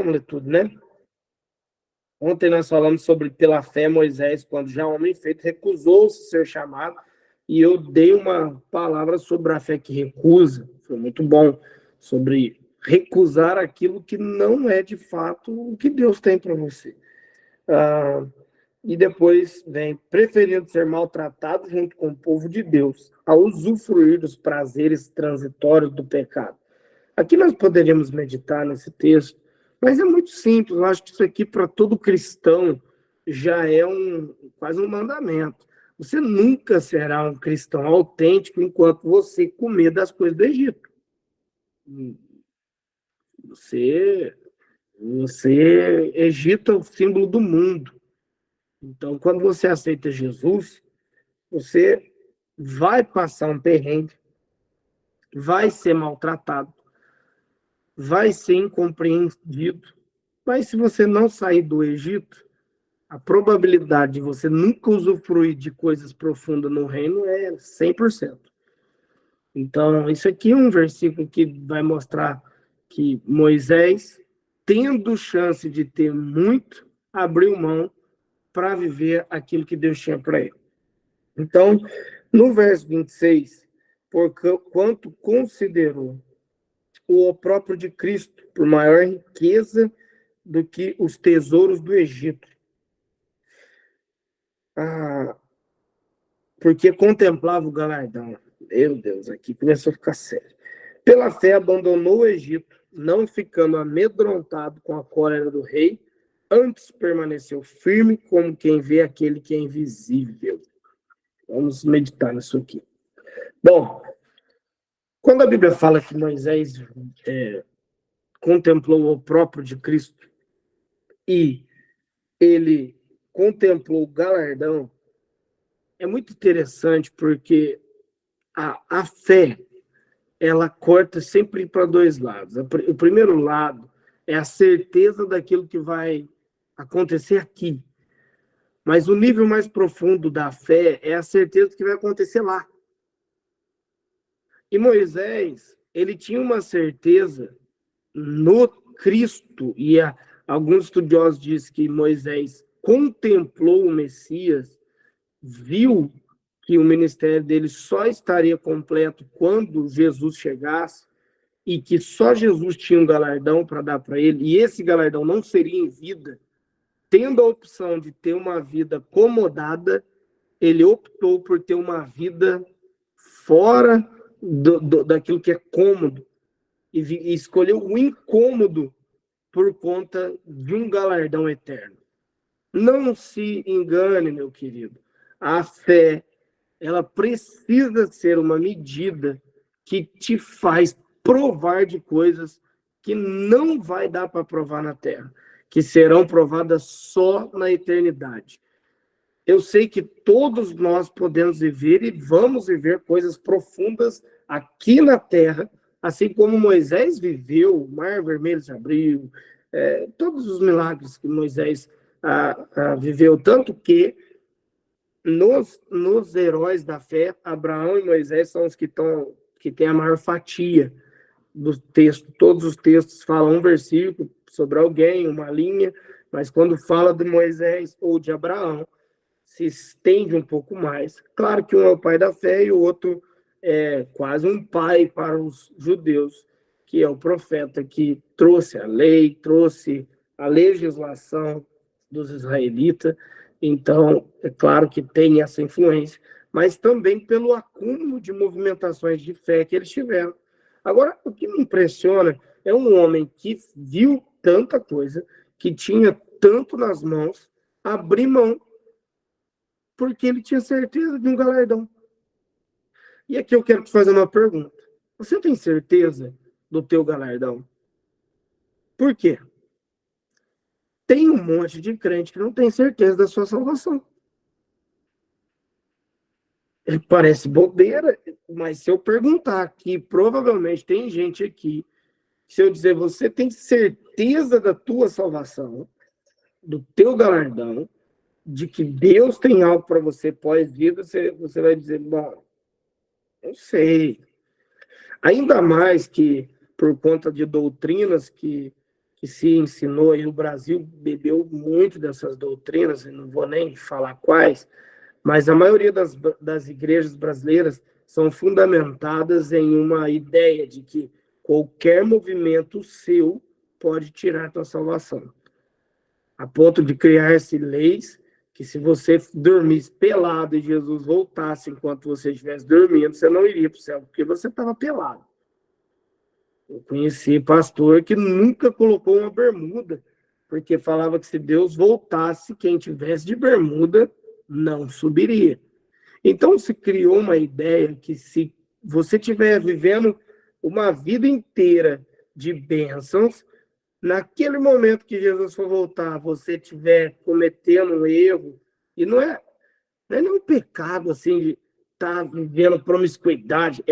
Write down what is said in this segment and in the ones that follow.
Vamos ler tudo, né? Ontem nós falamos sobre pela fé Moisés, quando já homem feito, recusou-se ser chamado, e eu dei uma palavra sobre a fé que recusa, foi muito bom, sobre recusar aquilo que não é de fato o que Deus tem para você. E depois vem, preferindo ser maltratado junto com o povo de Deus, a usufruir dos prazeres transitórios do pecado. Aqui nós poderíamos meditar nesse texto, mas é muito simples. Eu acho que isso aqui, para todo cristão, já é quase um mandamento. Você nunca será um cristão autêntico enquanto você comer das coisas do Egito. Egito é o símbolo do mundo. Então, quando você aceita Jesus, você vai passar um perrengue, vai ser maltratado, vai ser incompreendido. Mas se você não sair do Egito, a probabilidade de você nunca usufruir de coisas profundas no reino é 100%. Então, isso aqui é um versículo que vai mostrar que Moisés, tendo chance de ter muito, abriu mão para viver aquilo que Deus tinha para ele. Então, no verso 26, quanto considerou o próprio de Cristo por maior riqueza do que os tesouros do Egito. Porque contemplava o galardão. Meu Deus, aqui começou a ficar sério. Pela fé abandonou o Egito, não ficando amedrontado com a cólera do rei, antes permaneceu firme como quem vê aquele que é invisível. Vamos meditar nisso aqui. Bom, quando a Bíblia fala que Moisés contemplou o próprio de Cristo e ele contemplou o galardão, é muito interessante porque a fé, ela corta sempre para dois lados. O primeiro lado é a certeza daquilo que vai acontecer aqui. Mas o nível mais profundo da fé é a certeza do que vai acontecer lá. E Moisés, ele tinha uma certeza no Cristo, e alguns estudiosos dizem que Moisés contemplou o Messias, viu que o ministério dele só estaria completo quando Jesus chegasse, e que só Jesus tinha um galardão para dar para ele, e esse galardão não seria em vida. Tendo a opção de ter uma vida acomodada, ele optou por ter uma vida fora daquilo que é cômodo, e escolheu o incômodo por conta de um galardão eterno. Não se engane, meu querido. A fé, ela precisa ser uma medida que te faz provar de coisas que não vai dar para provar na Terra, que serão provadas só na eternidade. Eu sei que todos nós podemos viver e vamos viver coisas profundas aqui na Terra, assim como Moisés viveu, o Mar Vermelho se abriu, todos os milagres que Moisés viveu, tanto que nos heróis da fé, Abraão e Moisés são os que têm a maior fatia do texto. Todos os textos falam um versículo sobre alguém, uma linha, mas quando fala de Moisés ou de Abraão, se estende um pouco mais. Claro que um é o pai da fé e o outro é quase um pai para os judeus, que é o profeta que trouxe a lei, trouxe a legislação dos israelitas. Então, é claro que tem essa influência, mas também pelo acúmulo de movimentações de fé que eles tiveram. Agora, o que me impressiona é um homem que viu tanta coisa, que tinha tanto nas mãos, abrir mão porque ele tinha certeza de um galardão. E aqui eu quero te fazer uma pergunta. Você tem certeza do teu galardão? Por quê? Tem um monte de crente que não tem certeza da sua salvação. Parece bobeira, mas se eu perguntar aqui, provavelmente tem gente aqui, se eu dizer, você tem certeza da tua salvação, do teu galardão, de que Deus tem algo para você pós-vida, você vai dizer, bom, eu sei. Ainda mais que por conta de doutrinas que que se ensinou, e o Brasil bebeu muito dessas doutrinas, e não vou nem falar quais, mas a maioria das igrejas brasileiras são fundamentadas em uma ideia de que qualquer movimento seu pode tirar a tua salvação. A ponto de criar-se leis que se você dormisse pelado e Jesus voltasse enquanto você estivesse dormindo, você não iria para o céu, porque você estava pelado. Eu conheci pastor que nunca colocou uma bermuda, porque falava que se Deus voltasse, quem tivesse de bermuda não subiria. Então se criou uma ideia que se você estiver vivendo uma vida inteira de bênçãos, naquele momento que Jesus for voltar, você estiver cometendo um erro, e não é nenhum pecado assim de estar vivendo promiscuidade,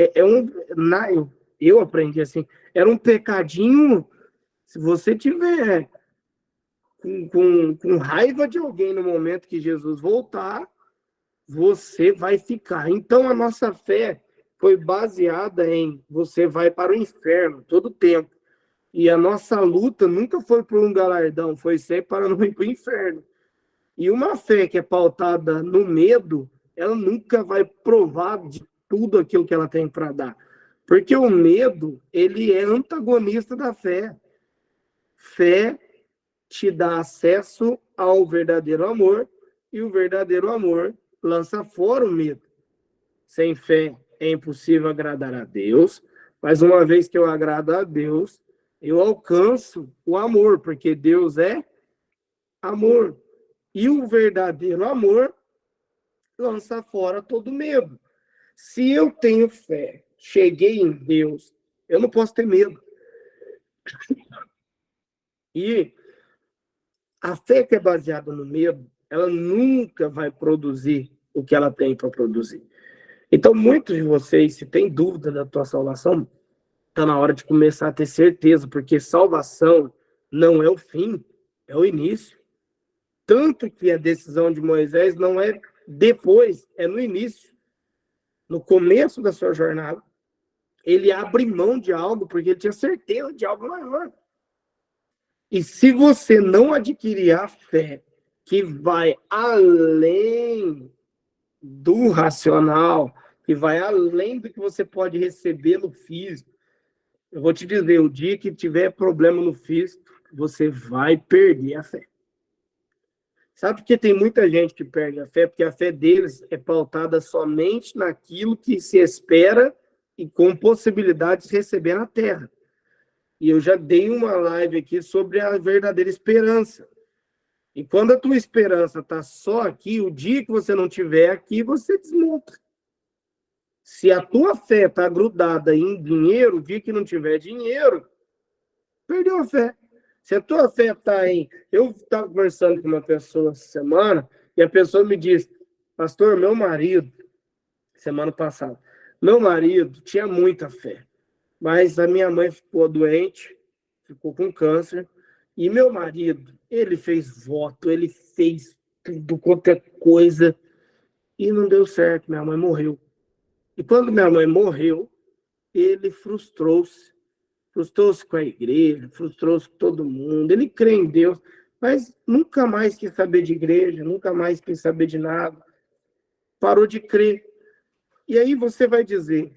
eu aprendi assim, era um pecadinho, se você tiver com raiva de alguém no momento que Jesus voltar, você vai ficar. Então a nossa fé foi baseada em você vai para o inferno todo tempo. E a nossa luta nunca foi por um galardão, foi sempre para não ir para o inferno. E uma fé que é pautada no medo, ela nunca vai provar de tudo aquilo que ela tem para dar. Porque o medo, ele é antagonista da fé. Fé te dá acesso ao verdadeiro amor, e o verdadeiro amor lança fora o medo. Sem fé é impossível agradar a Deus, mas uma vez que eu agrado a Deus, eu alcanço o amor, porque Deus é amor. E o verdadeiro amor lança fora todo medo. Se eu tenho fé, cheguei em Deus, eu não posso ter medo. E a fé que é baseada no medo, ela nunca vai produzir o que ela tem para produzir. Então, muitos de vocês, se tem dúvida da tua salvação, está na hora de começar a ter certeza, porque salvação não é o fim, é o início. Tanto que a decisão de Moisés não é depois, é no início. No começo da sua jornada, ele abre mão de algo porque ele tinha certeza de algo maior. E se você não adquirir a fé que vai além do racional, que vai além do que você pode receber no físico, eu vou te dizer, o dia que tiver problema no físico, você vai perder a fé. Sabe por que tem muita gente que perde a fé? Porque a fé deles é pautada somente naquilo que se espera e com possibilidade de receber na terra. E eu já dei uma live aqui sobre a verdadeira esperança. E quando a tua esperança está só aqui, o dia que você não tiver aqui, você desmonta. Se a tua fé está grudada em dinheiro, o dia que não tiver dinheiro, perdeu a fé. Se a tua fé está em... Eu estava conversando com uma pessoa essa semana, e a pessoa me disse, pastor, meu marido, semana passada, meu marido tinha muita fé, mas a minha mãe ficou doente, ficou com câncer, e meu marido, ele fez voto, ele fez tudo, qualquer coisa, e não deu certo, minha mãe morreu. E quando minha mãe morreu, ele frustrou-se com a igreja, frustrou-se com todo mundo, ele crê em Deus, mas nunca mais quis saber de igreja, nunca mais quis saber de nada, parou de crer. E aí você vai dizer,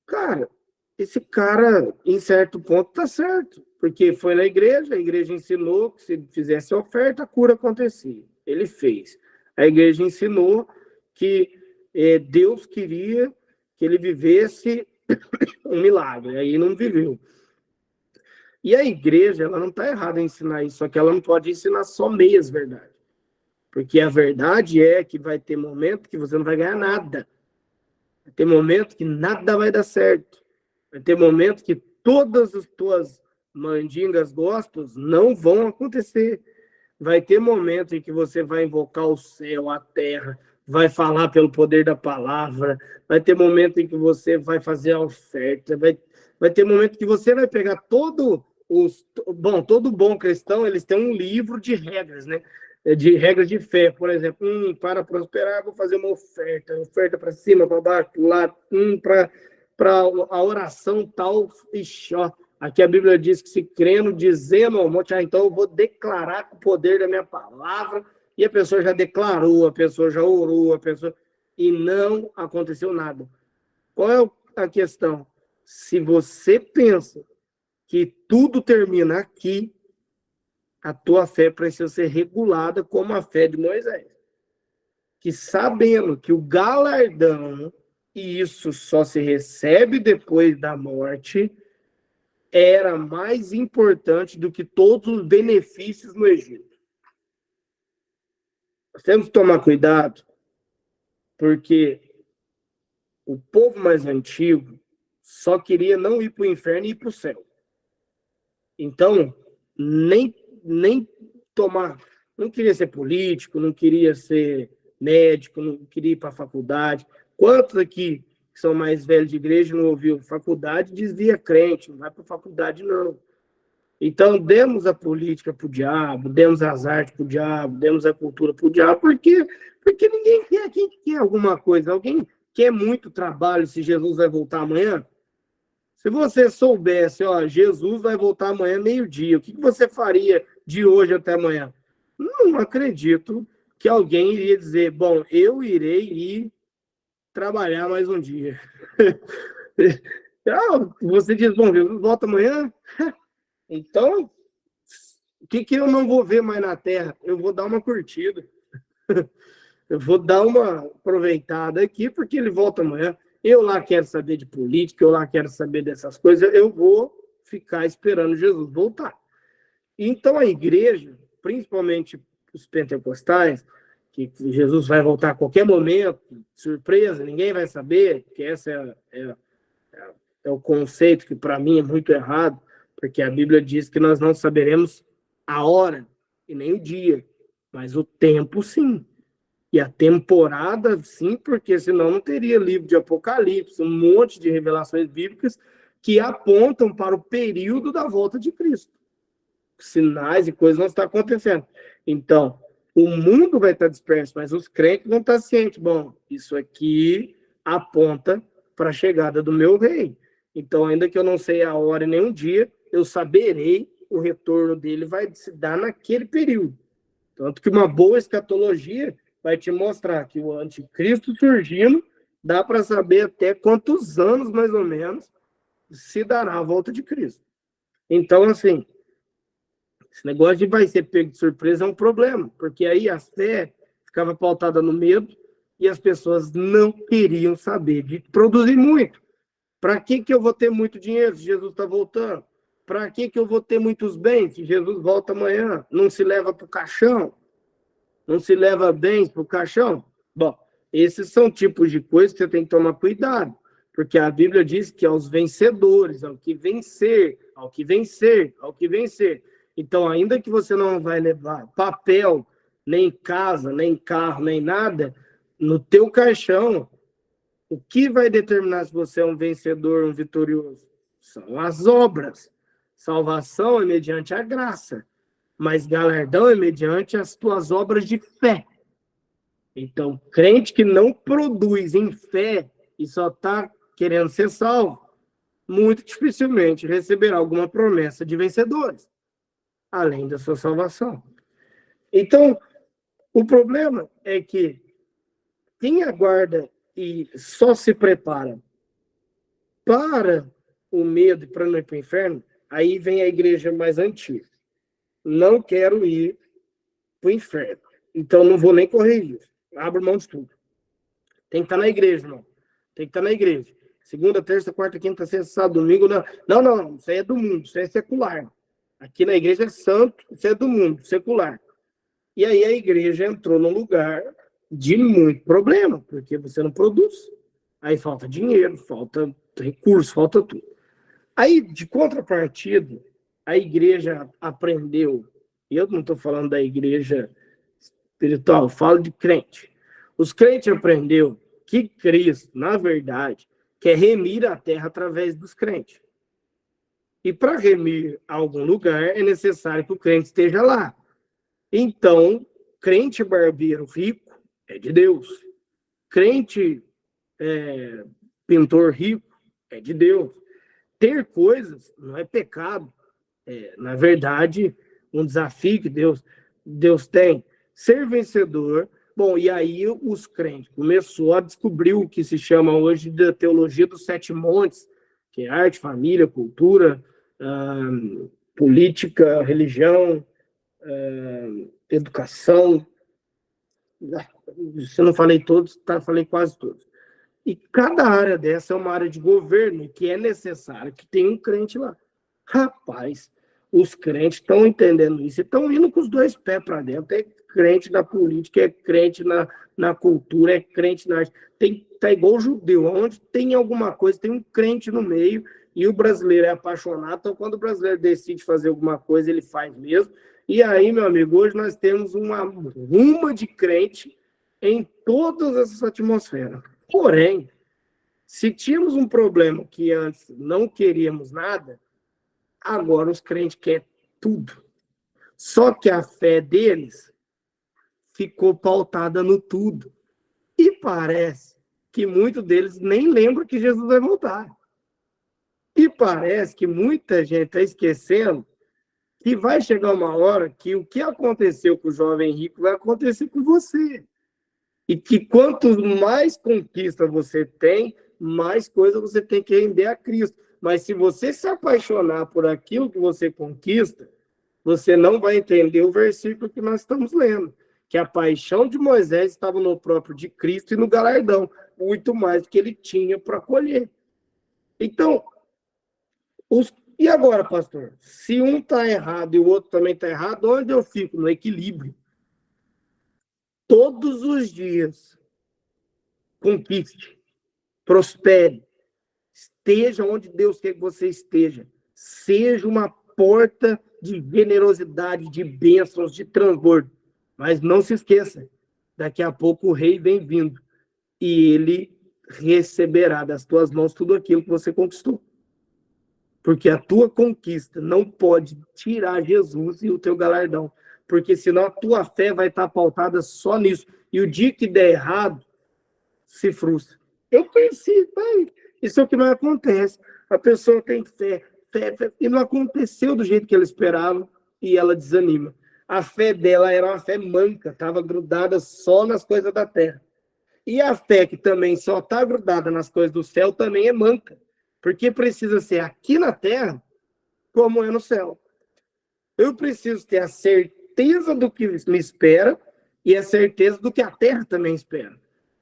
cara, esse cara, em certo ponto, tá certo, porque foi na igreja, a igreja ensinou que se fizesse oferta, a cura acontecia. Ele fez. A igreja ensinou que Deus queria que ele vivesse um milagre, aí não viveu. E a igreja, ela não está errada em ensinar isso, só que ela não pode ensinar só meias verdades. Porque a verdade é que vai ter momento que você não vai ganhar nada. Vai ter momento que nada vai dar certo. Vai ter momento que todas as tuas mandingas gospels não vão acontecer. Vai ter momento em que você vai invocar o céu, a terra, vai falar pelo poder da palavra, vai ter momento em que você vai fazer a oferta, vai ter momento que você vai pegar todo bom cristão, eles têm um livro de regras, né? De regras de fé, por exemplo, para prosperar, vou fazer uma oferta para cima, para baixo, para lá, para a oração tal, ixi, ó, Aqui a Bíblia diz que se crendo, dizendo ao monte, então eu vou declarar com o poder da minha palavra, e a pessoa já declarou, a pessoa já orou, e não aconteceu nada. Qual é a questão? Se você pensa que tudo termina aqui, a tua fé precisa ser regulada como a fé de Moisés. Que sabendo que o galardão, e isso só se recebe depois da morte, era mais importante do que todos os benefícios no Egito. Nós temos que tomar cuidado, porque o povo mais antigo só queria não ir para o inferno e ir para o céu. Então, nem tomar, não queria ser político, não queria ser médico, não queria ir para a faculdade. Quantos aqui que são mais velhos de igreja não ouviu? Faculdade desvia crente, não vai para a faculdade não. Então, demos a política para o diabo, demos as artes para o diabo, demos a cultura para o diabo, porque ninguém quer. Quem quer alguma coisa? Alguém quer muito trabalho se Jesus vai voltar amanhã? Se você soubesse, ó, Jesus vai voltar amanhã meio-dia, o que você faria de hoje até amanhã? Não acredito que alguém iria dizer, bom, eu irei ir trabalhar mais um dia. Você diz, bom, Jesus volta amanhã? Então, o que eu não vou ver mais na Terra? Eu vou dar uma curtida. Eu vou dar uma aproveitada aqui, porque ele volta amanhã. Eu lá quero saber de política, eu lá quero saber dessas coisas, eu vou ficar esperando Jesus voltar. Então a igreja, principalmente os pentecostais, que Jesus vai voltar a qualquer momento, surpresa, ninguém vai saber, que esse é o conceito que para mim é muito errado, porque a Bíblia diz que nós não saberemos a hora e nem o dia, mas o tempo sim. E a temporada, sim, porque senão não teria livro de Apocalipse, um monte de revelações bíblicas que apontam para o período da volta de Cristo. Sinais e coisas não estão acontecendo. Então, o mundo vai estar disperso, mas os crentes vão estar cientes. Bom, isso aqui aponta para a chegada do meu rei. Então, ainda que eu não sei a hora e nem um dia, eu saberei o retorno dele vai se dar naquele período. Tanto que uma boa escatologia vai te mostrar que o anticristo surgindo, dá para saber até quantos anos, mais ou menos, se dará a volta de Cristo. Então, assim, esse negócio de vai ser pego de surpresa é um problema, porque aí a fé ficava pautada no medo e as pessoas não queriam saber de produzir muito. Para que eu vou ter muito dinheiro se Jesus está voltando? Para que eu vou ter muitos bens se Jesus volta amanhã? Não se leva para o caixão? Não se leva bens para o caixão? Bom, esses são tipos de coisas que você tem que tomar cuidado, porque a Bíblia diz que aos vencedores, ao que vencer, ao que vencer, ao que vencer. Então, ainda que você não vai levar papel, nem casa, nem carro, nem nada, no teu caixão, o que vai determinar se você é um vencedor, um vitorioso? São as obras. Salvação é mediante a graça, mas galardão é mediante as tuas obras de fé. Então, crente que não produz em fé e só está querendo ser salvo, muito dificilmente receberá alguma promessa de vencedores, além da sua salvação. Então, o problema é que quem aguarda e só se prepara para o medo e para não ir para o inferno, aí vem a igreja mais antiga. Não quero ir para o inferno, então não vou nem correr isso. Abro mão de tudo. Tem que estar na igreja, irmão. Tem que estar na igreja. Segunda, terça, quarta, quinta, sexta, sábado, domingo, não. Não. Isso aí é do mundo, isso aí é secular. Aqui na igreja é santo, isso é do mundo, secular. E aí a igreja entrou num lugar de muito problema, porque você não produz. Aí falta dinheiro, falta recurso, falta tudo. Aí, de contrapartida, a igreja aprendeu, e eu não estou falando da igreja espiritual, eu falo de crente. Os crentes aprenderam que Cristo, na verdade, quer remir a terra através dos crentes. E para remir algum lugar, é necessário que o crente esteja lá. Então, crente barbeiro rico é de Deus. Crente pintor rico é de Deus. ter coisas não é pecado. Na verdade, um desafio que Deus tem. Ser vencedor. Bom, e aí os crentes começou a descobrir o que se chama hoje da teologia dos 7 montes, que é arte, família, cultura, política, religião, educação. Se eu não falei todos, tá, falei quase todos. E cada área dessa é uma área de governo que é necessário que tenha um crente lá. Rapaz, os crentes estão entendendo isso e estão indo com os 2 pés para dentro. É crente na política, é crente na cultura, é crente na arte. Tá igual o judeu, onde tem alguma coisa, tem um crente no meio, e o brasileiro é apaixonado, então quando o brasileiro decide fazer alguma coisa, ele faz mesmo. E aí, meu amigo, hoje nós temos uma ruma de crente em todas essas atmosferas. Porém, se tínhamos um problema que antes não queríamos nada, agora os crentes querem tudo. Só que a fé deles ficou pautada no tudo. E parece que muitos deles nem lembram que Jesus vai voltar. E parece que muita gente está esquecendo que vai chegar uma hora que o que aconteceu com o jovem rico vai acontecer com você. E que quanto mais conquista você tem, mais coisa você tem que render a Cristo. Mas se você se apaixonar por aquilo que você conquista, você não vai entender o versículo que nós estamos lendo, que a paixão de Moisés estava no próprio de Cristo e no galardão, muito mais do que ele tinha para colher. Então, e agora, pastor? Se um está errado e o outro também está errado, onde eu fico? No equilíbrio. Todos os dias, conquiste, prospere, esteja onde Deus quer que você esteja. Seja uma porta de generosidade, de bênçãos, de transbordo. Mas não se esqueça, daqui a pouco o rei vem vindo e ele receberá das tuas mãos tudo aquilo que você conquistou. Porque a tua conquista não pode tirar Jesus e o teu galardão. Porque senão a tua fé vai estar pautada só nisso. E o dia que der errado, se frustra. Eu conheci, isso é o que não acontece. A pessoa tem fé, e não aconteceu do jeito que ela esperava, e ela desanima. A fé dela era uma fé manca, estava grudada só nas coisas da terra. E a fé que também só está grudada nas coisas do céu também é manca, porque precisa ser aqui na terra como é no céu. Eu preciso ter a certeza do que me espera e a certeza do que a terra também espera.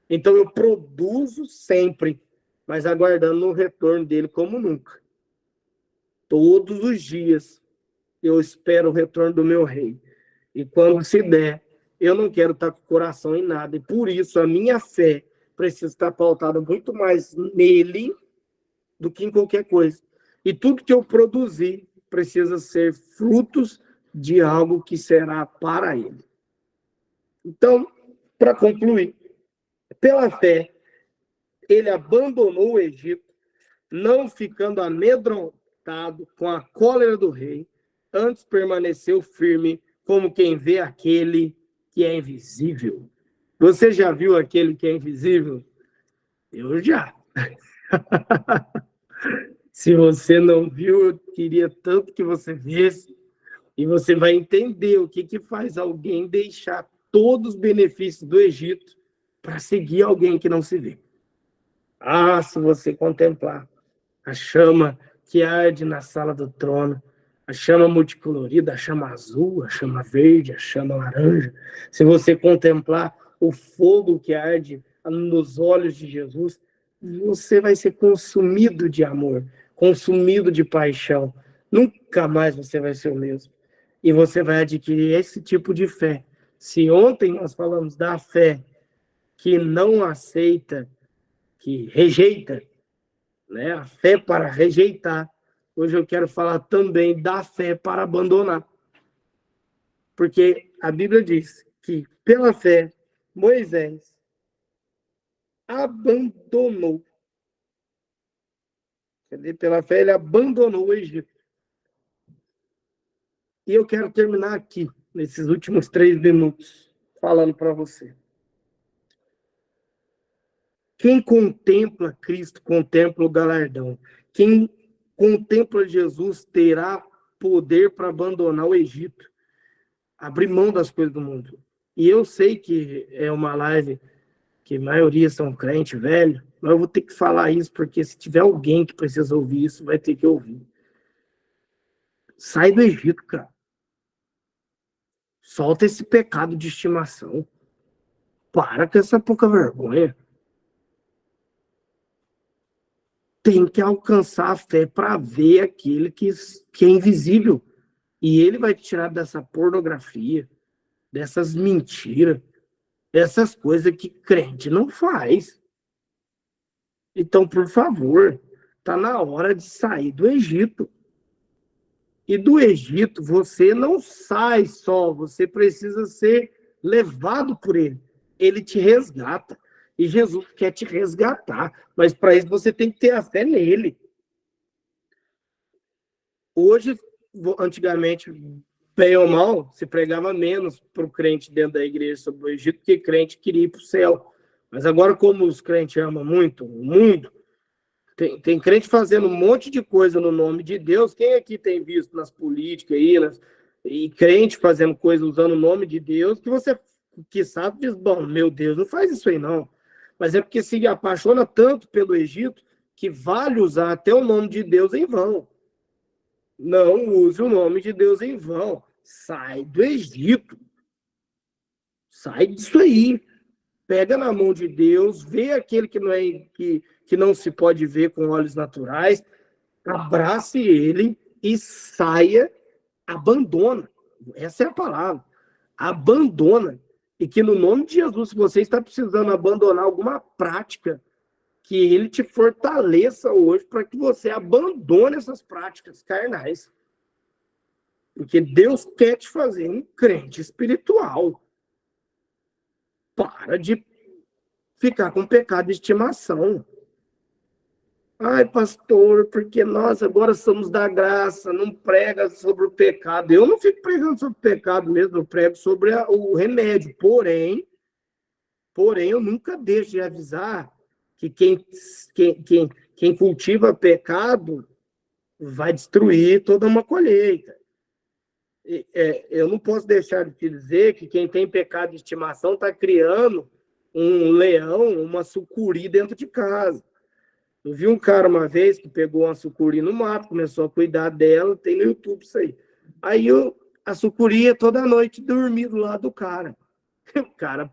Então eu produzo sempre, mas aguardando o retorno dele como nunca. Todos os dias eu espero o retorno do meu rei. E quando se der, eu não quero estar com o coração em nada. E por isso a minha fé precisa estar pautada muito mais nele do que em qualquer coisa. E tudo que eu produzir precisa ser frutos de algo que será para ele. Então, para concluir, pela fé, ele abandonou o Egito, não ficando amedrontado com a cólera do rei, antes permaneceu firme como quem vê aquele que é invisível. Você já viu aquele que é invisível? Eu já. Se você não viu, eu queria tanto que você visse, e você vai entender o que faz alguém deixar todos os benefícios do Egito para seguir alguém que não se vê. Ah, se você contemplar a chama que arde na sala do trono, a chama multicolorida, a chama azul, a chama verde, a chama laranja, se você contemplar o fogo que arde nos olhos de Jesus, você vai ser consumido de amor, consumido de paixão. Nunca mais você vai ser o mesmo. E você vai adquirir esse tipo de fé. Se ontem nós falamos da fé que não aceita, que rejeita, né? A fé para rejeitar. Hoje eu quero falar também da fé para abandonar. Porque a Bíblia diz que, pela fé, Moisés abandonou. Pela fé, ele abandonou o Egito. E eu quero terminar aqui, nesses últimos 3 minutos, falando para você. Quem contempla Cristo, contempla o galardão. Quem contempla Jesus terá poder para abandonar o Egito, abrir mão das coisas do mundo. E eu sei que é uma live que a maioria são crente velho, mas eu vou ter que falar isso, porque se tiver alguém que precisa ouvir isso, vai ter que ouvir. Sai do Egito, cara. Solta esse pecado de estimação. Para com essa pouca vergonha. Tem que alcançar a fé para ver aquele que é invisível. E ele vai te tirar dessa pornografia, dessas mentiras, dessas coisas que crente não faz. Então, por favor, tá na hora de sair do Egito. E do Egito você não sai só, você precisa ser levado por ele. Ele te resgata. E Jesus quer te resgatar. Mas para isso você tem que ter a fé nele. Hoje, antigamente, bem ou mal, se pregava menos para o crente dentro da igreja sobre o Egito, porque crente queria ir para o céu. Mas agora, como os crentes amam muito o mundo, tem crente fazendo um monte de coisa no nome de Deus. Quem aqui tem visto nas políticas aí, e crente fazendo coisa usando o nome de Deus, que você, que sabe, diz, bom, meu Deus, não faz isso aí não. Mas é porque se apaixona tanto pelo Egito que vale usar até o nome de Deus em vão. Não use o nome de Deus em vão. Sai do Egito. Sai disso aí. Pega na mão de Deus, vê aquele que não é que não se pode ver com olhos naturais, abrace ele e saia, abandona. Essa é a palavra. Abandona. E que no nome de Jesus, se você está precisando abandonar alguma prática, que ele te fortaleça hoje para que você abandone essas práticas carnais. Porque Deus quer te fazer um crente espiritual. Para de ficar com pecado de estimação. Ai, pastor, porque nós agora somos da graça, não prega sobre o pecado. Eu não fico pregando sobre o pecado mesmo, eu prego sobre o remédio. Porém, eu nunca deixo de avisar que quem cultiva pecado vai destruir toda uma colheita. Eu não posso deixar de te dizer que quem tem pecado de estimação está criando um leão, uma sucuri dentro de casa. Eu vi um cara uma vez que pegou uma sucuri no mato, começou a cuidar dela, tem no YouTube isso aí. Aí a sucuri ia toda noite dormir do lado do cara. O cara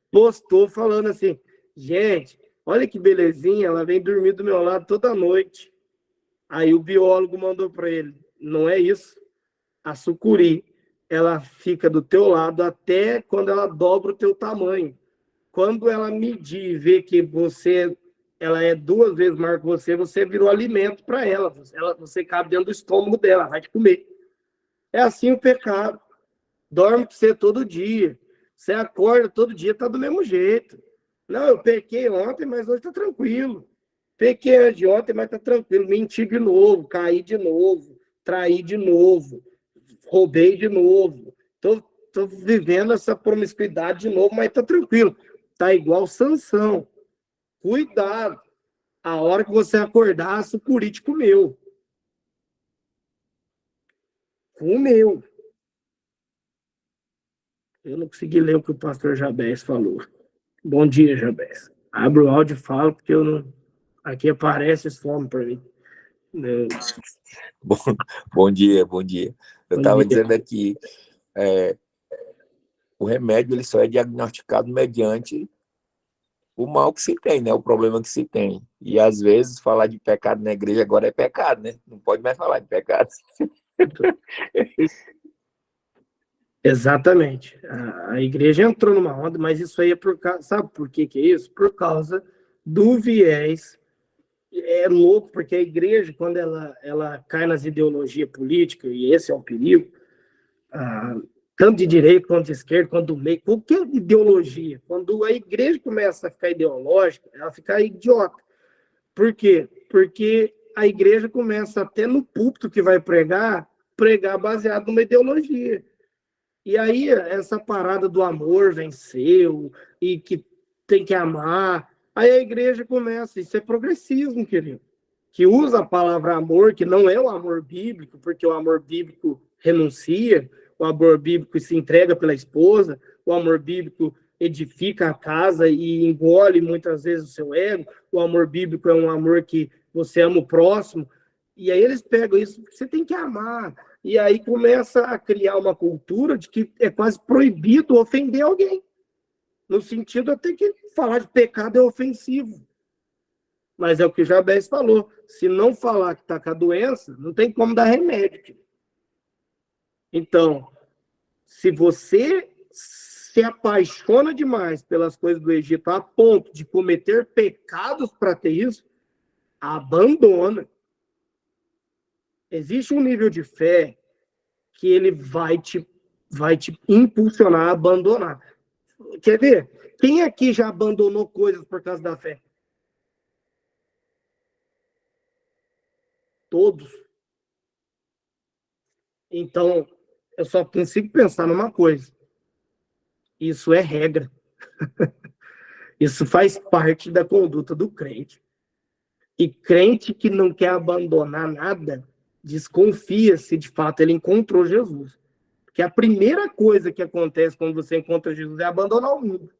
postou falando assim, gente, olha que belezinha, ela vem dormir do meu lado toda noite. Aí o biólogo mandou para ele, não é isso. A sucuri, ela fica do teu lado até quando ela dobra o teu tamanho. Quando ela medir e ver que ela é 2 vezes maior que você virou alimento para ela. Você cabe dentro do estômago dela, vai te comer. É assim o pecado. Dorme com você todo dia. Você acorda todo dia, tá do mesmo jeito. Não, eu pequei ontem, mas hoje tá tranquilo. Pequei antes de ontem, mas tá tranquilo. Menti de novo, caí de novo, traí de novo, roubei de novo. Tô vivendo essa promiscuidade de novo, mas tá tranquilo. Tá igual Sansão. Cuidado. A hora que você acordar, a sucuri te comeu. Comeu. Eu não consegui ler o que o pastor Jabez falou. Bom dia, Jabez. Abre o áudio e fala, porque eu não... Aqui aparece fome para mim. Bom dia, bom dia. Eu estava dizendo aqui, o remédio ele só é diagnosticado mediante o mal que se tem, né? O problema que se tem. E às vezes falar de pecado na igreja agora é pecado, né? Não pode mais falar de pecado. Exatamente. A igreja entrou numa onda, mas isso aí é por causa... Sabe por que é isso? Por causa do viés. É louco, porque a igreja, quando ela cai nas ideologias políticas, e esse é o perigo, tanto de direita quanto de esquerda, quanto do meio, qualquer ideologia, quando a igreja começa a ficar ideológica, ela fica idiota. Por quê? Porque a igreja começa até no púlpito que vai pregar baseado numa ideologia. E aí essa parada do amor venceu, e que tem que amar, aí a igreja começa, isso é progressismo, querido. que usa a palavra amor, que não é o amor bíblico, porque o amor bíblico renuncia, o amor bíblico se entrega pela esposa, o amor bíblico edifica a casa e engole muitas vezes o seu ego, o amor bíblico é um amor que você ama o próximo, e aí eles pegam isso, você tem que amar, e aí começa a criar uma cultura de que é quase proibido ofender alguém, no sentido até que falar de pecado é ofensivo. Mas é o que o Jabez falou. Se não falar que está com a doença, não tem como dar remédio. Então, se você se apaixona demais pelas coisas do Egito a ponto de cometer pecados para ter isso, abandona. Existe um nível de fé que ele vai te impulsionar a abandonar. Quer ver? Quem aqui já abandonou coisas por causa da fé? Todos. Então, eu só consigo pensar numa coisa. Isso é regra. Isso faz parte da conduta do crente. E crente que não quer abandonar nada, desconfia se de fato ele encontrou Jesus. Porque a primeira coisa que acontece quando você encontra Jesus é abandonar o mundo.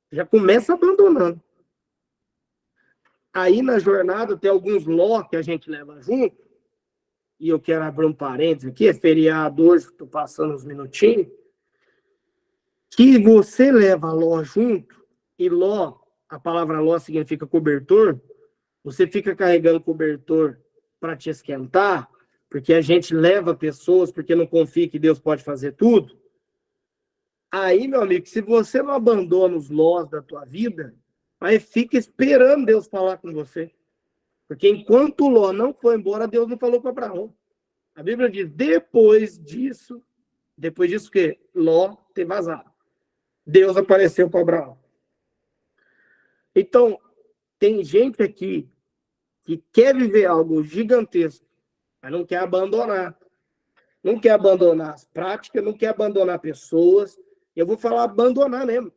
Já começa abandonando. Aí na jornada tem alguns ló que a gente leva junto, e eu quero abrir um parênteses aqui, é feriado hoje, estou passando uns minutinhos, que você leva ló junto, e ló, a palavra ló significa cobertor, você fica carregando cobertor para te esquentar, porque a gente leva pessoas porque não confia que Deus pode fazer tudo. Aí, meu amigo, se você não abandona os lós da tua vida, aí fica esperando Deus falar com você. Porque enquanto Ló não foi embora, Deus não falou com Abraão. A Bíblia diz, depois disso o quê? Ló ter vazado. Deus apareceu para Abraão. Então, tem gente aqui que quer viver algo gigantesco, mas não quer abandonar. Não quer abandonar as práticas, não quer abandonar pessoas. Eu vou falar abandonar mesmo.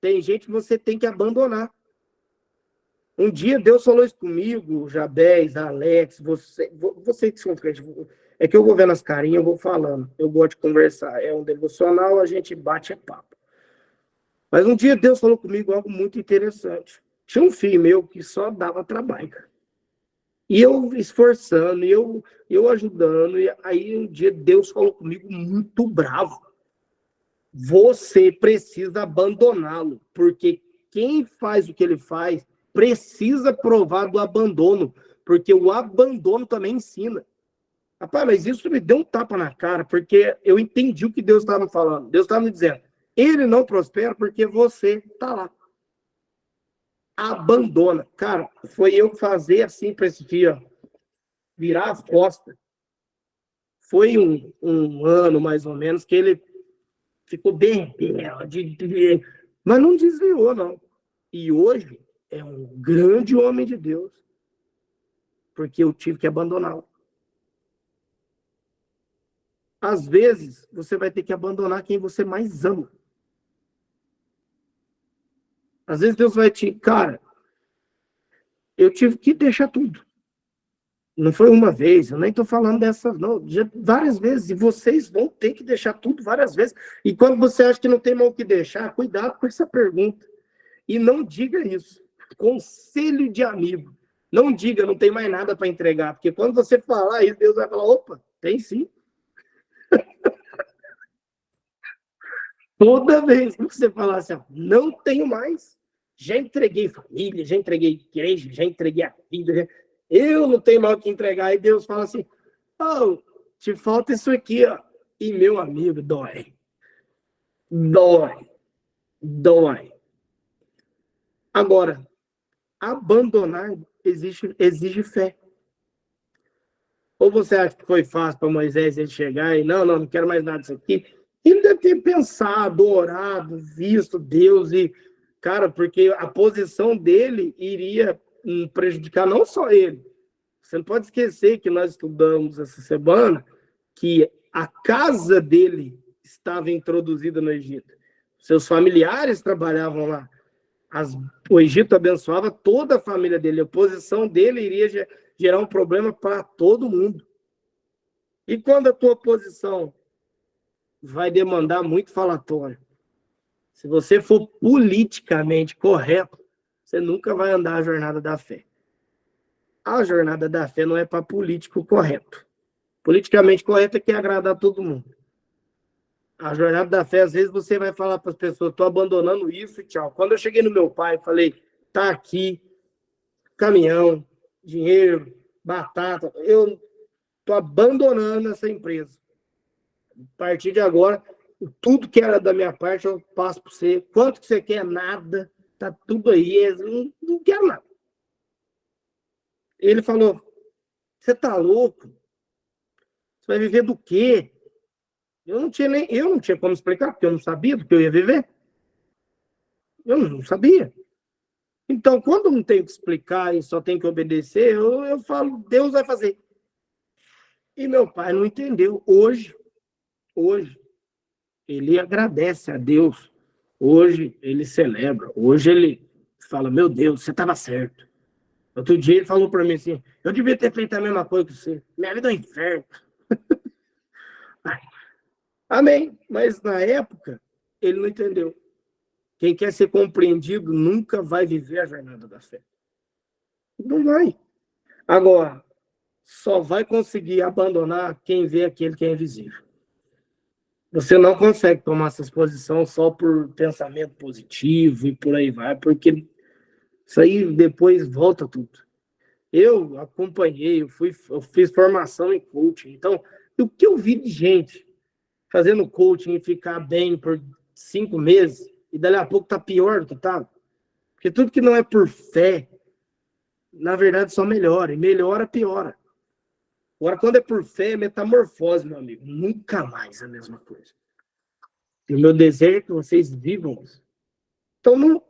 Tem gente que você tem que abandonar. Um dia Deus falou isso comigo, Jabez, Alex, você que são crentes. É que eu vou vendo as carinhas, eu vou falando. Eu gosto de conversar. É um devocional, a gente bate papo. Mas um dia Deus falou comigo algo muito interessante. Tinha um filho meu que só dava trabalho, cara. E eu esforçando, e eu ajudando. E aí um dia Deus falou comigo muito bravo. Você precisa abandoná-lo, porque quem faz o que ele faz precisa provar do abandono, porque o abandono também ensina. Rapaz, mas isso me deu um tapa na cara, porque eu entendi o que Deus estava falando. Deus estava me dizendo, ele não prospera porque você está lá. Abandona. Cara, foi eu fazer assim para esse filho, virar as costas. Foi um ano, mais ou menos, que ele ficou bem, mas não desviou, não. E hoje é um grande homem de Deus, porque eu tive que abandoná-lo. Às vezes, você vai ter que abandonar quem você mais ama. Às vezes Deus vai te... Cara, eu tive que deixar tudo. Não foi uma vez, eu nem estou falando dessas, não. Já, várias vezes, e vocês vão ter que deixar tudo várias vezes. E quando você acha que não tem mais o que deixar, cuidado com essa pergunta. E não diga isso. Conselho de amigo. Não diga, não tem mais nada para entregar. Porque quando você falar isso, Deus vai falar, opa, tem sim. Toda vez que você falar assim, não tenho mais, já entreguei família, já entreguei igreja, já entreguei a vida, eu não tenho mais o que entregar. E Deus fala assim, oh, te falta isso aqui, ó. E meu amigo, dói. Dói. Dói. Agora, abandonar exige fé. Ou você acha que foi fácil para Moisés ele chegar e não quero mais nada disso aqui? Ele deve ter pensado, orado, visto Deus e, cara, porque a posição dele iria prejudicar não só ele. Você não pode esquecer que nós estudamos essa semana que a casa dele estava introduzida no Egito. Seus familiares trabalhavam lá. O Egito abençoava toda a família dele. A posição dele iria gerar um problema para todo mundo. E quando a tua posição vai demandar muito falatório, se você for politicamente correto, você nunca vai andar a jornada da fé. A jornada da fé não é para político correto. Politicamente correto é que agradar todo mundo. A jornada da fé, às vezes, você vai falar para as pessoas, estou abandonando isso e tchau. Quando eu cheguei no meu pai, falei, tá aqui, caminhão, dinheiro, batata, eu estou abandonando essa empresa. A partir de agora, tudo que era da minha parte, eu passo para você. Quanto que você quer? Nada. Tá tudo aí. Eu não quero nada. Ele falou, você tá louco? Você vai viver do quê? Eu não tinha como explicar, porque eu não sabia do que eu ia viver. Eu não sabia. Então, quando eu não tenho que explicar e só tenho que obedecer, eu falo, Deus vai fazer. E meu pai não entendeu. Hoje, ele agradece a Deus. Hoje, ele celebra. Hoje, ele fala, meu Deus, você estava certo. Outro dia, ele falou para mim assim, eu devia ter feito a mesma coisa que você. Minha vida é um inferno. Amém. Mas, na época, ele não entendeu. Quem quer ser compreendido nunca vai viver a jornada da fé. Não vai. Agora, só vai conseguir abandonar quem vê aquele que é invisível. Você não consegue tomar essa exposição só por pensamento positivo e por aí vai, porque isso aí depois volta tudo. Eu acompanhei, eu fiz formação em coaching. Então, o que eu vi de gente fazendo coaching e ficar bem por 5 meses e dali a pouco tá pior do que estava? Porque tudo que não é por fé, na verdade, só melhora. E melhora, piora. Agora, quando é por fé, é metamorfose, meu amigo. Nunca mais a mesma coisa. E o meu desejo é que vocês vivam isso. Então, não,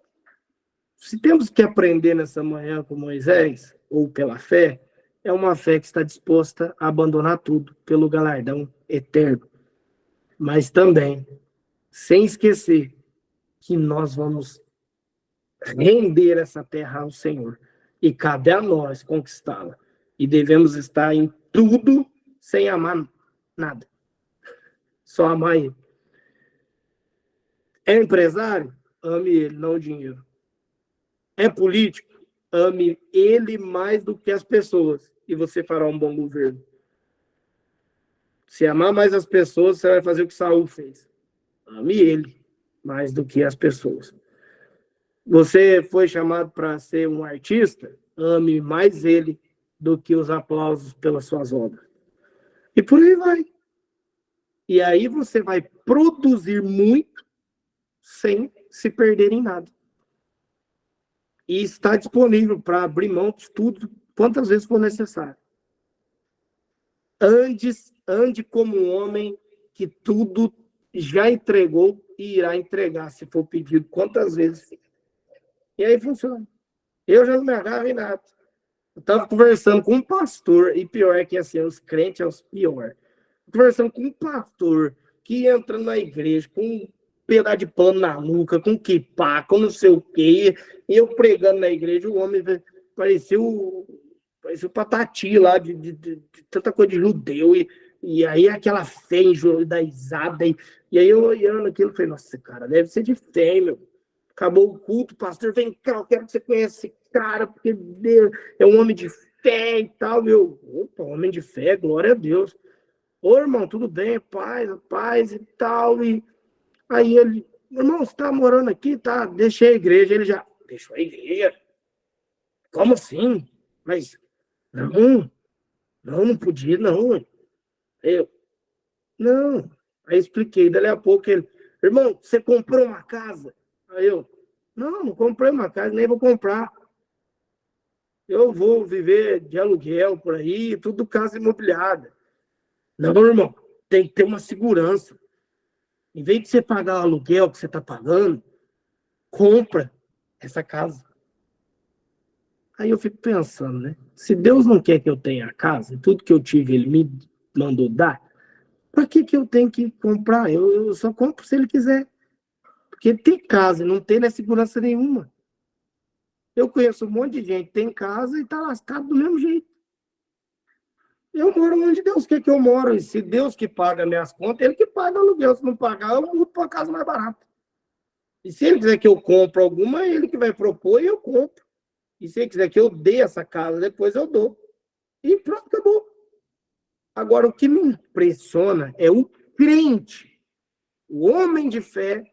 se temos que aprender nessa manhã com Moisés, ou pela fé, é uma fé que está disposta a abandonar tudo pelo galardão eterno. Mas também, sem esquecer que nós vamos render essa terra ao Senhor. E cabe a nós conquistá-la. E devemos estar em tudo sem amar nada. Só amar Ele. É empresário? Ame Ele, não o dinheiro. É político? Ame Ele mais do que as pessoas. E você fará um bom governo. Se amar mais as pessoas, você vai fazer o que Saul fez. Ame Ele mais do que as pessoas. Você foi chamado para ser um artista? Ame mais Ele do que os aplausos pelas suas obras. E por aí vai. E aí você vai produzir muito sem se perder em nada. E está disponível para abrir mão de tudo quantas vezes for necessário. Ande como um homem que tudo já entregou e irá entregar, se for pedido, quantas vezes. E aí funciona. Eu já não me agarro em nada. Eu estava conversando com um pastor, e pior é que assim, os crentes são os piores. Conversando com um pastor que entra na igreja com um pedaço de pano na nuca, com quipá, com não sei o quê, e eu pregando na igreja, o homem parecia o Patati lá, de tanta coisa de judeu, e aí aquela fé judaizada, e aí eu olhando aquilo, falei, nossa, cara, deve ser de fé, meu. Acabou o culto, pastor, vem cá, eu quero que você conheça esse cara, porque Deus é um homem de fé e tal, meu. Opa, homem de fé, glória a Deus. Ô, irmão, tudo bem? Paz e tal. E aí ele, irmão, você tá morando aqui? Tá, deixei a igreja. Ele já, deixou a igreja? Como assim? Mas, não podia, não. Eu, não. Aí expliquei, dali a pouco ele, irmão, você comprou uma casa? Aí eu, não comprei uma casa, nem vou comprar. Eu vou viver de aluguel por aí, tudo casa imobiliária. Não, irmão, tem que ter uma segurança. Em vez de você pagar o aluguel que você está pagando, compra essa casa. Aí eu fico pensando, né? Se Deus não quer que eu tenha a casa, tudo que eu tive Ele me mandou dar, para que eu tenho que comprar? Eu só compro se Ele quiser. Porque ter casa e não ter não é segurança nenhuma. Eu conheço um monte de gente que tem casa e está lascado do mesmo jeito. Eu moro onde Deus quer que eu moro. E se Deus que paga minhas contas, Ele que paga o aluguel. Se não pagar, eu mudo para uma casa mais barata. E se Ele quiser que eu compre alguma, é Ele que vai propor e eu compro. E se Ele quiser que eu dê essa casa, depois eu dou. E pronto, acabou. Agora, o que me impressiona é o crente, o homem de fé,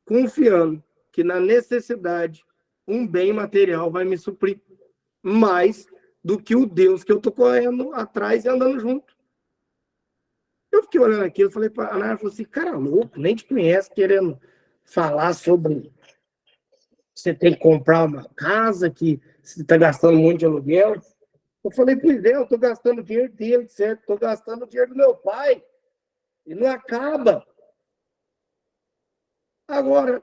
confiando que na necessidade um bem material vai me suprir mais do que o Deus que eu estou correndo atrás e andando junto. Eu fiquei olhando aquilo, falei para a Nara, falei assim, cara louco, nem te conhece, querendo falar sobre você tem que comprar uma casa, que você está gastando muito de aluguel. Eu falei, pois é, eu estou gastando o dinheiro dele, certo? Estou gastando o dinheiro do meu pai. E não acaba. Agora,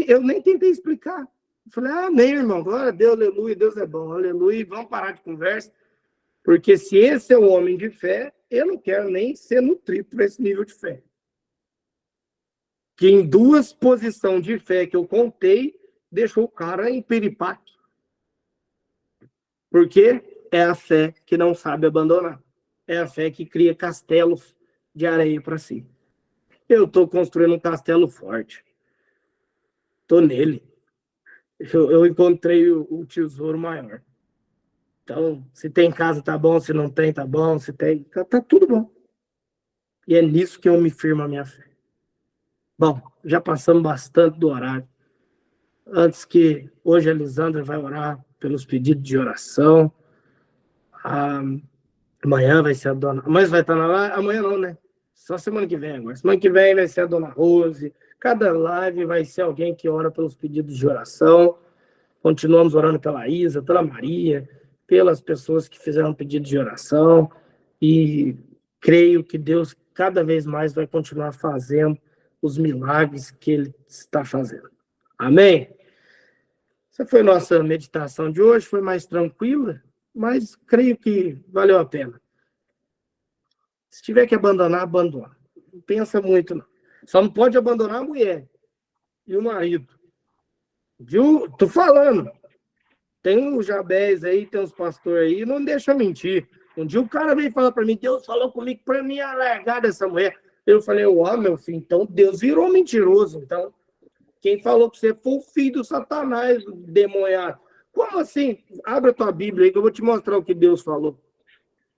eu nem tentei explicar. Eu falei, amém, irmão, glória a Deus, aleluia, Deus é bom, aleluia, vamos parar de conversa, porque se esse é o homem de fé, eu não quero nem ser nutrido por esse nível de fé. Que em duas posições de fé que eu contei, deixou o cara em piripaque. Porque é a fé que não sabe abandonar. É a fé que cria castelos de areia para si. Eu estou construindo um castelo forte. Estou nele. Eu encontrei o tesouro maior. Então, se tem casa, tá bom. Se não tem, tá bom. Se tem, tá tudo bom. E é nisso que eu me firmo a minha fé. Bom, já passamos bastante do horário. Antes que hoje a Lisandra vai orar pelos pedidos de oração. Amanhã vai ser a dona. Mas vai estar na live? Amanhã não, né? Só semana que vem agora. Semana que vem vai ser a dona Rose. Cada live vai ser alguém que ora pelos pedidos de oração. Continuamos orando pela Isa, pela Maria, pelas pessoas que fizeram pedido de oração. E creio que Deus cada vez mais vai continuar fazendo os milagres que Ele está fazendo. Amém? Essa foi nossa meditação de hoje. Foi mais tranquila, mas creio que valeu a pena. Se tiver que abandonar, abandona. Não pensa muito, não. Só não pode abandonar a mulher e o marido. Viu? Tô falando. Tem o Jabés aí, tem os pastores aí, não deixa mentir. Um dia o cara veio falar para mim, Deus falou comigo para mim largar dessa mulher. Eu falei, meu filho, então Deus virou mentiroso. Então, quem falou que você foi o filho do Satanás, do demoniado. Como assim? Abre a tua Bíblia aí que eu vou te mostrar o que Deus falou.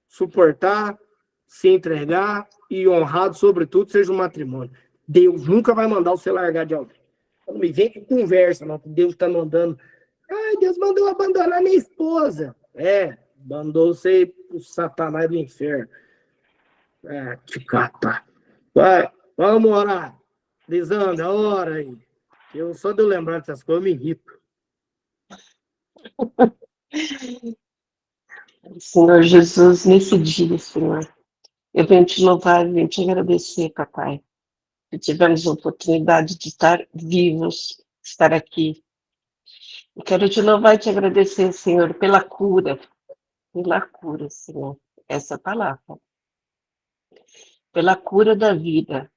Suportar, se entregar e honrado, sobretudo, seja um matrimônio. Deus nunca vai mandar você largar de alguém. Não me vem com conversa, não, que Deus está mandando. Ai, Deus mandou abandonar minha esposa. Mandou você ir pro Satanás do inferno. Que cata. Vai, vamos orar. Lisandra, ora aí. Eu só de eu lembrar dessas coisas, eu me irrito. Senhor Jesus, nesse dia, Senhor, eu venho te louvar e venho te agradecer, papai, que tivemos a oportunidade de estar vivos, estar aqui. Eu quero te louvar e te agradecer, Senhor, pela cura, Senhor, essa palavra, pela cura da vida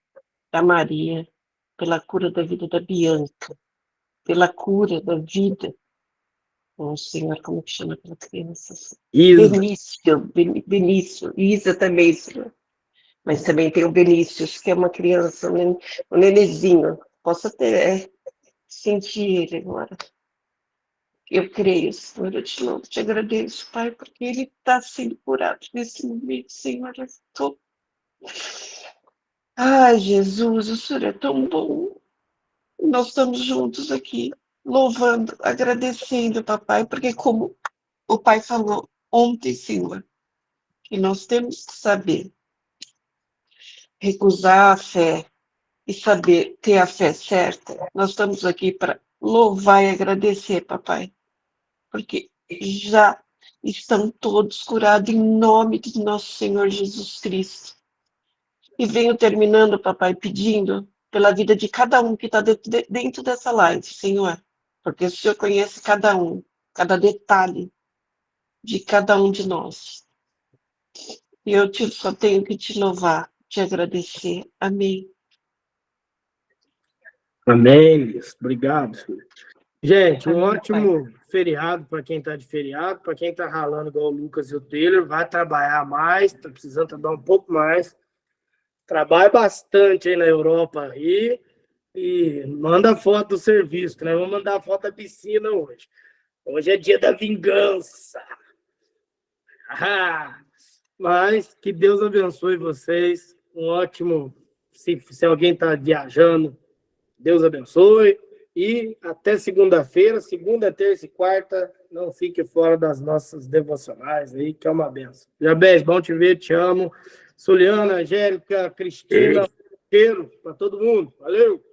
da Maria, pela cura da vida da Bianca, pela cura da vida, Senhor, como que chama aquela criança? Isa. Benício, Isa também, Senhor. Mas também tem o Benício, que é uma criança, um nenezinho. Posso até sentir ele agora. Eu creio, Senhor, eu te louvo, te agradeço, Pai, porque ele está sendo curado nesse momento, Senhor. Eu estou... Ai, Jesus, o Senhor é tão bom. Nós estamos juntos aqui, louvando, agradecendo, papai, porque como o Pai falou ontem, Senhor, que nós temos que saber recusar a fé e saber ter a fé certa. Nós estamos aqui para louvar e agradecer, papai, porque já estão todos curados em nome de nosso Senhor Jesus Cristo. E venho terminando, papai, pedindo pela vida de cada um que está dentro dessa live, Senhor, porque o Senhor conhece cada um, cada detalhe de cada um de nós. E eu só tenho que te louvar, te agradecer. Amém. Amém, Liz. Obrigado, filho. Gente, um Amém, ótimo feriado para quem está de feriado, para quem está ralando igual o Lucas e o Taylor, vai trabalhar mais, está precisando trabalhar um pouco mais. Trabalha bastante aí na Europa aí e manda foto do serviço, que nós vamos mandar foto da piscina hoje. Hoje é dia da vingança. Ah, mas que Deus abençoe vocês. Um ótimo. Se alguém está viajando, Deus abençoe. E até segunda-feira, segunda, terça e quarta, não fique fora das nossas devocionais aí, que é uma benção. Jabez, bom te ver, te amo. Suliana, Angélica, Cristina, cheiro para todo mundo. Valeu!